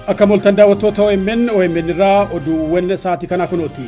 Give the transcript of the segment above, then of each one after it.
Akamoltan daawwattoota OMN irraa oduuwwan sa'aatii kana kunooti.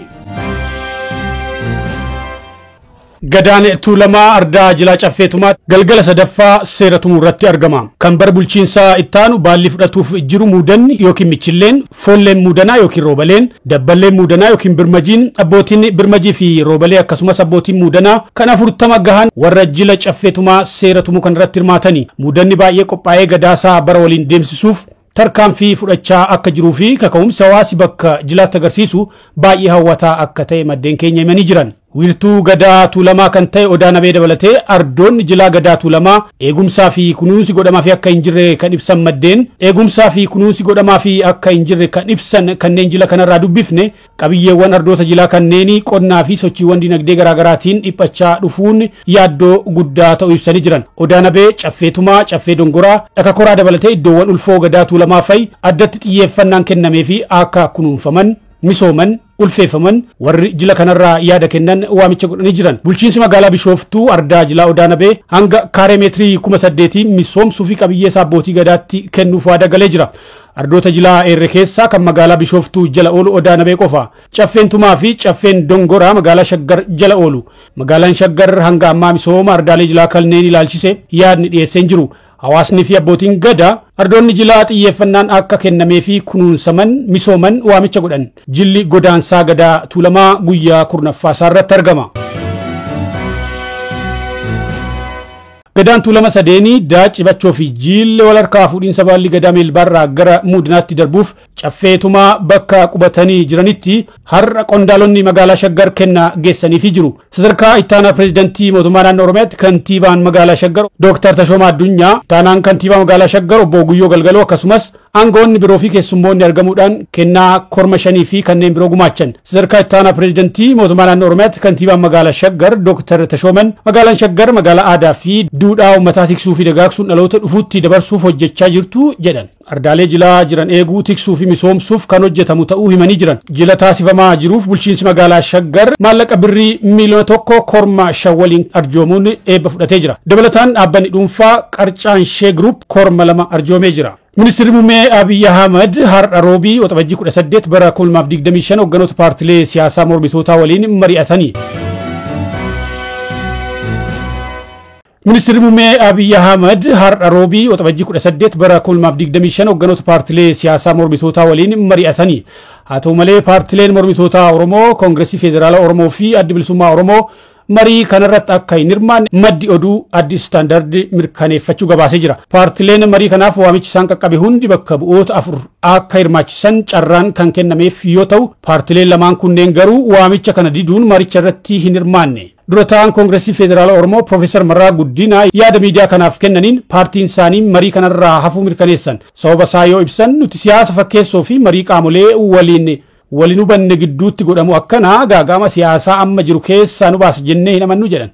Gadaan Tuulamaa Ardaa Jilaa Caffeetumaa galgala sadaffaa seera tumuu irratti argama. Kan bar bulchiinsaa ittaanu baalli fudhatuuf jiru muudanni yookiin michilleen, foolleen muudanaa yookiin roobaleen, dabballeen muudanaa yookiin birmajiin, abbootiin birmajii fi roobalee akkasumas abbootiin muudanaa kan 40 gahan warra Jila Caffeetumaa seera tumuu kan irratti hirmaatani. Muudanni baay'ee qophaa'ee gadaasaa bara waliin deemsisuuf tarkaanfii fudhachaa akka jiruu fi kaka'umsa hawaasi bakka jilaatti agarsiisu baay'ee hawwataa akka ta'e maddeen keenya himanii jiran. Wiirtuu Gadaa Tuulamaa kan ta'e Odaa Nabee dabalatee ardoonni Jilaa Gadaa Tuulamaa eegumsaa fi kunuunsi godhamaa fi akka hin jirre kan ibsan maddeen eegumsaa fi kunuunsi godhamaa fi akka hin jirre kan ibsan kanneen jila kanarraa dubbifne qabiyyeewwan ardoota jilaa kanneenii qonnaa fi sochiiwwan dinagdee garaagaraatiin dhiphachaa dhufuun yaaddoo guddaa ta'uu ibsanii jiran. Odaa Nabee Caffeetumaa, Caffee Dongoraa, Dhaka-Koraa dabalatee iddoowwan ulfoo Gadaa Tuulamaa fa'i addatti xiyyeeffannaan kennamee fi akka kunuunfaman misooman ulfeeffaman warri jila kanarraa yaada kennan waamicha godhanii jiran. Bulchiinsi magaalaa Bishooftuu Ardaa Jilaa Odaa Nabee hanga kaaree meetirii 8,000 misoomsuu fi qabiyyee abbootii gadaatti kennuuf waada galee jira. Ardoota jilaa eerre keessaa kan magaalaa Bishooftuu jala oolu Odaa Nabee qofa. Caffeen Tumaa fi Caffeen Dongoraa magaalaa Shaggar jala oolu. Magaalaan Shaggar hanga ammaa misooma ardaalee jilaa kanneen ilaalchise yaadni dhiyeessee jiru. Hawaasni fi abbootiin gadaa ardoonni jilaa xiyyeeffannaan akka kennamee fi kunuunsaman misooman waamicha godhan. Jilli godaansaa Gadaa Tuulamaa guyyaa 10ffaa irratti argama. Gadaan Tuulamaa sadeenii Daaci Bachoo fi Jilli wal harkaa fuudhiinsa baalli Gadaa Meelbaarraa gara muudinaatti darbuuf Caffeetumaa bakka qubatanii jiranitti har'a qondaalonni magaalaa Shaggar kennaa geessaniifi jiru. Sadarkaa ittaanaa pireezidantii mootummaa naannoo Oromiyaatti kantiibaan magaalaa Shaggar Dr. Tashoomaa Addunyaa, ittaanaan kantiibaa magaalaa Shaggar obbo Guyyoo Galgaloo akkasumas aangoonni biroo fi keessummoonni argamuudhaan kennaa korma 5 fi kanneen biroo gumaachan. Sadarkaa ittaanaa pireezidantii mootummaa naannoo Oromiyaatti kantiibaan magaalaa Shaggar Dr. Tashooman magaalaan Shaggar magaalaa aadaa fi duudhaa uummataa tiksuu fi dagaagsuun dhaloota dhufuutti dabarsuuf hojjechaa jirtu jedhan. Ardaalee jilaa jiran eeguu tiksuu fi misoomsuuf kan hojjetamu ta'uu himanii jiran. Jila taasifamaa jiruuf bulchiinsi magaalaa Shaggar maallaqa birrii miliyoona 1 korma 5 waliin arjoomuun eebba fudhatee jira. Dabalataan dhaabbanni dhuunfaa Qarcaanshee Group korma 2 arjoomee jira. Ministeerri Muummee Abiy Ahmed har'a roobii waxabajjii 18 bara 2025 hogganoota paartilee siyaasaa mormitootaa waliin mari'atanii. Ministeerri Muummee Abiy Ahmed har'a roobii waxabajjii 18 bara 2025 hogganoota paartilee siyaasaa mormitootaa waliin mari'atanii. Haa ta'u malee paartileen mormitootaa Oromoo, Koongireesii Federaalaa Oromoo fi Adda Bilisummaa Oromoo marii kanarratti akka hin hirmaanne maddi oduu Addi Istaandardi mirkaneeffachuu gabaasee jira. Paartileen marii kanaaf waamichi isaan qaqqabe hundi bakka bu'oota 4 akka hirmaachisan carraan kan kennameef yoo ta'u, paartileen lamaan kunneen garuu waamicha kana diduun maricha irratti hin hirmaanne. Dura ta'aan Koongireesii Federaalaa Oromoo Profeesar Marraa Guddinaa yaada miidiyaa kanaaf kennaniin paartiin isaanii marii kanarraa hafuu mirkaneessan. Sababa isaa yoo ibsan nuti siyaasa fakkeessoo fi marii qaamolee waliin hubanne gidduutti godhamu akkana gaagama siyaasaa amma jiru keessaa nu baasa jennee hin amannu jedhan.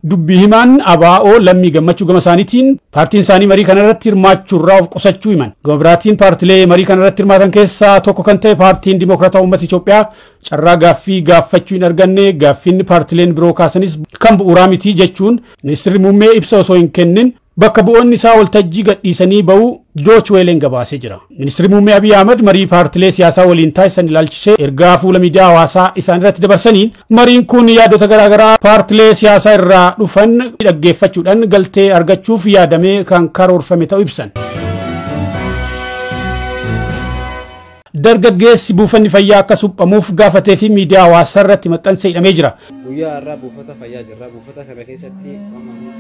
Dubbii himaan ABO Lammii Gammachuu gama isaaniitiin paartiin isaanii marii kanarratti hirmaachuurraa of qusachuu himan. Gama biraatiin paartilee marii kanarratti hirmaatan keessaa tokko kan ta'e paartiin Dimokiraataa Uummata Itoophiyaa carraa gaaffii gaafachuu hin arganne gaaffiin paartileen biroo kaasanis kan bu'uuraa miti jechuun ministeerri muummee ibsa osoo hin kennin bakka bu'oonni isaa waltajjii gadhiisanii ba'uu Dooch Weeleen gabaasee jira. Ministeerri Muummee Abiy Ahmed marii paartilee siyaasaa waliin taasisan ilaalchisee ergaa fuula miidiyaa hawaasaa isaan irratti dabarsaniin mariin kun yaadota garaagaraa paartilee siyaasaa irraa dhufan dhaggeeffachuudhaan galtee argachuuf yaadamee kan karoorfame ta'uu ibsan. Dargaggeessi buufanni fayyaa akka suphamuuf gaafatee fi miidiyaa hawaasaa irratti maxxansa hidhamee jira. Guyyaa har'aa buufata fayyaa jirra. Buufata kana keessatti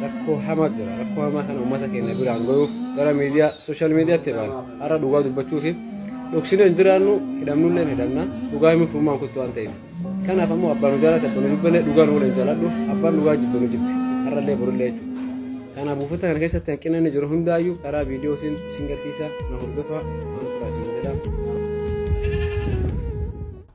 rakkoo hamaa jira. Rakkoo hamaa kana uummata keenya biraan gahuuf gara miidiyaa sooshaal miidiyaatti baana. Har'a dhugaa dubbachuuf dhoksine hin jiraannu hidhamnullee hidhamna. Dhugaa himuuf uumaan kuttu waan ta'eef. Kanaaf ammoo abbaan jaalata abbaan jibbalee dhugaa nu waliin jaaladhu abbaan dhugaa jibba nu jibbe. Har'allee borullee jechuudha. Kana buufata kana keessatti hanqina inni jiru hundaayyuu karaa viidiyootiin isin garsiisa na hordofaa waan turaasiin jedhama.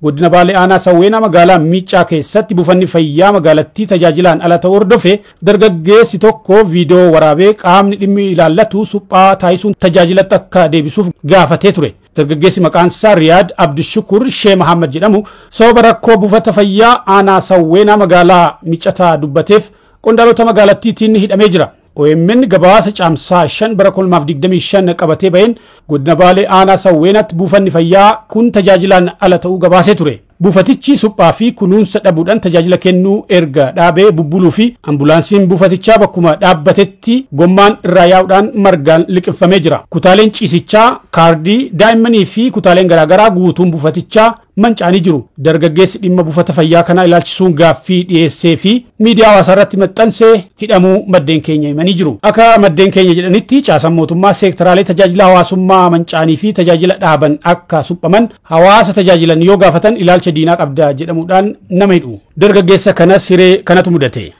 Godina Baalee Aanaa Sawweenaa magaalaa Miicaa keessatti buufanni fayyaa magaalattii tajaajilaan ala ta'uu hordofe dargaggeessi tokko viidiyoo waraabee qaamni dhimmi ilaallatu suphaa taasisuun tajaajilatti akka deebisuuf gaafatee ture. Dargaggeessi maqaan isaa Riyaad Abdushukur Shee Muhammad jedhamu sababa rakkoo buufata fayyaa Aanaa Sawweenaa magaalaa Miicataa dubbateef qondaalota magaalattiitiin hidhamee jira. OMN gabaasa caamsaa 5 bara 2025 qabatee baheen godina Baalee aanaa Sawweenatti buufanni fayyaa kun tajaajilaan ala ta'uu gabaasee ture. Buufatichi suphaa fi kunuunsa dhabuudhaan tajaajila kennuu erga dhaabee bubbuluu fi ambulaansiin buufatichaa bakkuma dhaabbatetti gommaan irraa yaa'uudhaan margaan liqimfamee jira. Kutaaleen ciisichaa, kaardii, daa'immanii fi kutaaleen garaagaraa guutuun buufatichaa mancaanii jiru. Dargaggeessi dhimma buufata fayyaa kana ilaalchisuun gaaffii dhiyeessee fi miidiyaa hawaasaa irratti maxxansee hidhamuu maddeen keenya himanii jiru. Akka maddeen keenya jedhanitti caasaan mootummaa seektaraalee tajaajila hawaasummaa mancaanii fi tajaajila dhaaban akka suphaman hawaasa tajaajilan yoo gaafatan ilaalcha diinaa qabda jedhamuudhaan nama hidhu. Dargaggeessa kanas hiree kanatu mudate.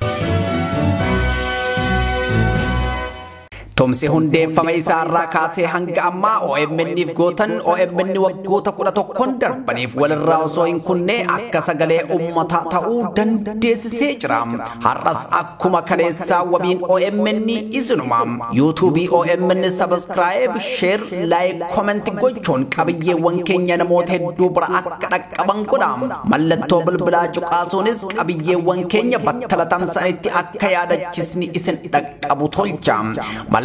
Tomsi hundeeffama isaa irraa kaasee hanga ammaa OMN'if gootan OMN waggoota 11 darbaniif walirraa osoo hin kunne akka sagalee uummataa ta'uu dandeessisee jira. Har'as akkuma kaleessaa wabiin OMN isinuma. YouTube OMN subscribe, share, like, comment gochuun qabiyyeewwan keenya namoota hedduu bira akka dhaqqaban godha. Mallattoo bilbilaa cuqaasuunis qabiyyeewwan keenya battala tamsa'anitti akka yaadachisni isin dhaqqabu tolcha.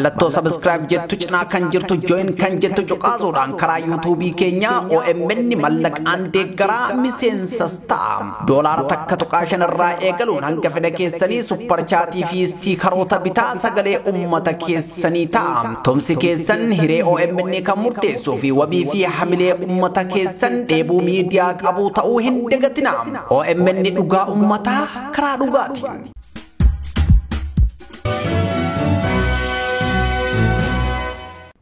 Mallattoo subscribe jettu cinaa kan jirtu join kan jettu cuqaasuudhaan karaa YouTube keenya OMN mallaqaan deeggaraa miseensas ta'a. Doolaara takka tuqaa 5 irraa eegaluun hanga fedha keessanii super chaatii fi stiikaroota bitaa sagalee uummata keessanii ta'a. Tomsi keessan hiree OMN kan murteessuu fi wabii fi hamilee uummata keessan dheebuu miidiyaa qabu ta'uu hin dagatina. OMN dhugaa uummataa karaa dhugaati.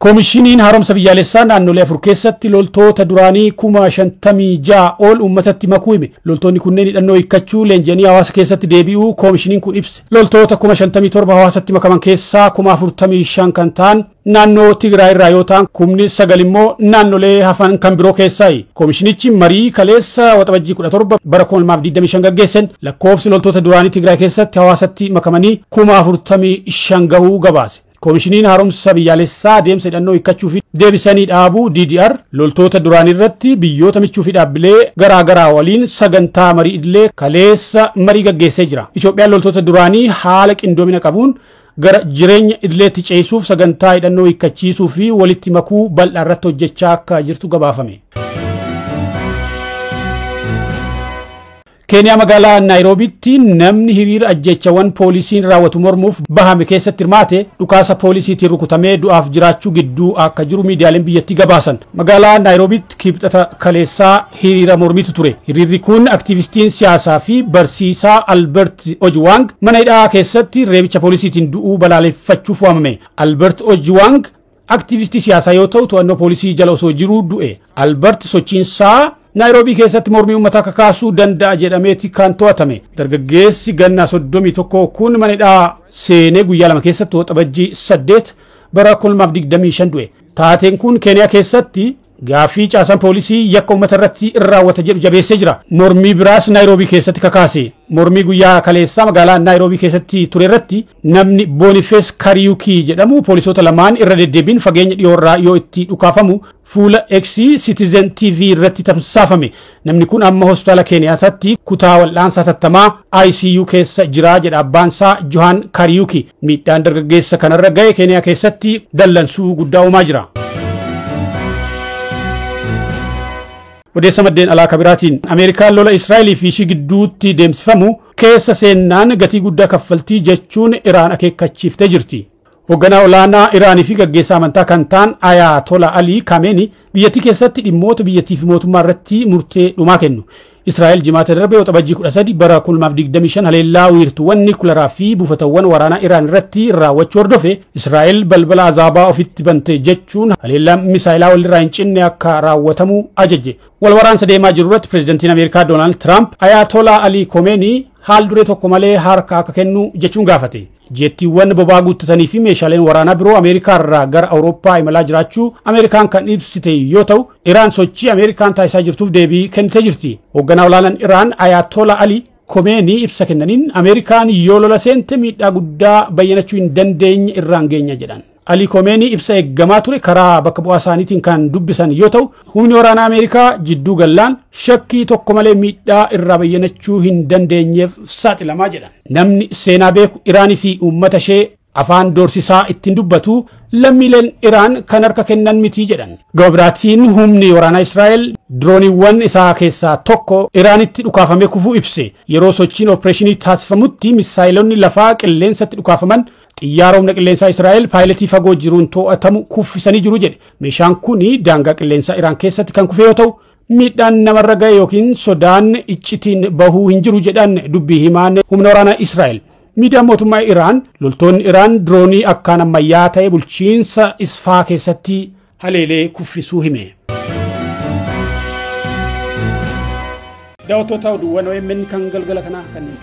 Koomishiniin haaromsa biyyaalessaa naannolee 4 keessatti loltoota duraanii 56,000 ol uummatatti makuu hime. Loltoonni kunneen hidhannoo hiikkachuu leenji'anii hawaasa keessatti deebi'uu koomishiniin kun ibse. Loltoota 57,000 hawaasatti makaman keessaa 45,000 kan ta'an naannoo Tigraay irraa yoo ta'an 9,000 immoo naannolee hafan kan biroo keessaayi. Koomishinichi marii kaleessa waxabajjii 17 bara 2025 gaggeessan lakkoofsi loltoota duraanii Tigraay keessatti hawaasatti makamanii 45,000 gahuu gabaase. Koomishiniin haaromsa biyyaalessaa adeemsa hidhannoo hiikkachuu fi deebisanii dhaabuu DDR loltoota duraanii irratti biyyoota michuu fi dhaabbilee garaagaraa waliin sagantaa marii idilee kaleessa marii gaggeessee jira. Itoophiyaan loltoota duraanii haala qindoomina qabuun gara jireenya idileetti ceesisuuf sagantaa hidhannoo hiikkachiisuu fi walitti makuu bal'aa irratti hojjechaa akka jirtu gabaafame. Keeniyaa magaalaa Naayiroobiitti namni hiriira ajjeechawwan poolisiin raawwatu mormuuf bahame keessatti hirmaate dhukaasa poolisiitiin rukutamee du'aaf jiraachuu gidduu akka jiru miidiyaaleen biyyattii gabaasan. Magaalaa Naayiroobiitti kibxata kaleessaa hiriira mormitu ture. Hiriirri kun aktiivistiin siyaasaa fi barsiisaa Albert Ojwang mana hidhaa keessatti reebicha poolisiitiin du'uu balaaleffachuuf waamame. Albert Ojwang aktiivistii siyaasaa yoo ta'u to'annoo poolisii jala osoo jiruu du'e. Albert sochiinsaa Naayiroobii keessatti mormii uummataa kakaasuu danda'a jedhameeti kan to'atame. Dargaggeessi ganna 31 kun mana hidhaa seenee guyyaa 2 keessatti waxabajjii 8 bara 2025 du'e. Taateen kun Keeniyaa keessatti gaaffii caasaan poolisii yakka uummata irratti raawwata jedhu jabeessee jira. Mormii biraas Naayiroobii keessatti kakaase. Mormii guyyaa kaleessaa magaalaa Naayiroobii keessatti ture irratti namni Boniface Kariuki jedhamu poolisoota lamaan irra deddeebiin fageenya dhiyoorraa yoo itti dhukaafamu fuula X Citizen TV irratti tamsaafame. Namni kun amma hospitaala Keeniyaatti kutaa wal'aansaa tattamaa ICU keessa jira jedha abbaansaa Johan Kariuki. Miidhaan dargaggeessa kanarra ga'e Keeniyaa keessatti dallansuu guddaa uumaa jira. Odeessa maddeen alaa kabiraatiin Ameerikaan lola Israa'elii fi ishii gidduutti deemsifamu keessa seennaan gatii guddaa kaffaltii jechuun Iraan akeekkachiiftee jirti. Hoogganaa olaanaa Iraanii fi gaggeessaa amantaa kan ta'an Ayatollah Ali Khamenei biyyattii keessatti dhimmoota biyyattii fi mootummaa irratti murtee dhumaa kennu. Israa'el jimaata darbe waxabajjii 13 bara 2025 haleellaa wiirtuuwwan niikuleeraa fi buufatawwan waraanaa Iraan irratti raawwachuu hordofe Israa'el balbala azaabaa ofitti bante jechuun haleellaa misaayilaa walirraa hin cinne akka raawwatamu ajaje. Wal waraansa deemaa jiru irratti pireezidantiin Ameerikaa Doonaald Tiraamp Ayatollah Ali Khamenei haal duree tokko malee harka akka kennu jechuun gaafate. Jettiiwwan bobaa guuttatanii fi meeshaaleen waraanaa biroo Ameerikaa irraa gara Awurooppaa imalaa jiraachuu Ameerikaan kan ibsite yoo ta'u Iraan sochii Ameerikaan taasisaa jirtuuf deebii kennitee jirti. Hoogganaa olaanaan Iraan Ayatollah Ali Khamenei ibsa kennaniin Ameerikaan yoo lola seente miidhaa guddaa bayyanachuu hin dandeenye irraan geenya jedhan. Ali Khamenei ibsa eeggamaa ture karaa bakka bu'aa isaaniitiin kan dubbisan yoo ta'u humni waraanaa Ameerikaa jidduu gallaan shakkii tokko malee miidhaa irraa bayyanachuu hin dandeenyeef saaxilamaa jedhan. Namni seenaa beeku Iraanii fi uummata ishee afaan doorsisaa ittiin dubbatu lammiileen Iraan kan harka kennan miti jedhan. Gama biraatiin humni waraanaa Israa'el dirooniiwwan isaa keessaa tokko Iraanitti dhukaafamee kufuu ibse. Yeroo sochiin opereeshinii taasifamutti misaayilonni lafaa qilleensatti dhukaafaman xiyyaara humna qilleensaa Israa'el paayiletii fagoo jiruun to'atamu kuffisanii jiru jedhe. Meeshaan kun daangaa qilleensaa Iraan keessatti kan kufe yoo ta'u miidhaan namarra ga'e yookiin sodaan iccitiin bahuu hin jiru jedhan dubbii himaan humna waraanaa Israa'el. Miidiyaan mootummaa Iraan loltoonni Iraan diroonii akkaan ammayyaa ta'e bulchiinsa Isfaa keessatti haleelee kuffisuu hime. Daawwattoota oduuwwan OMN kan galgala kanaa kanneen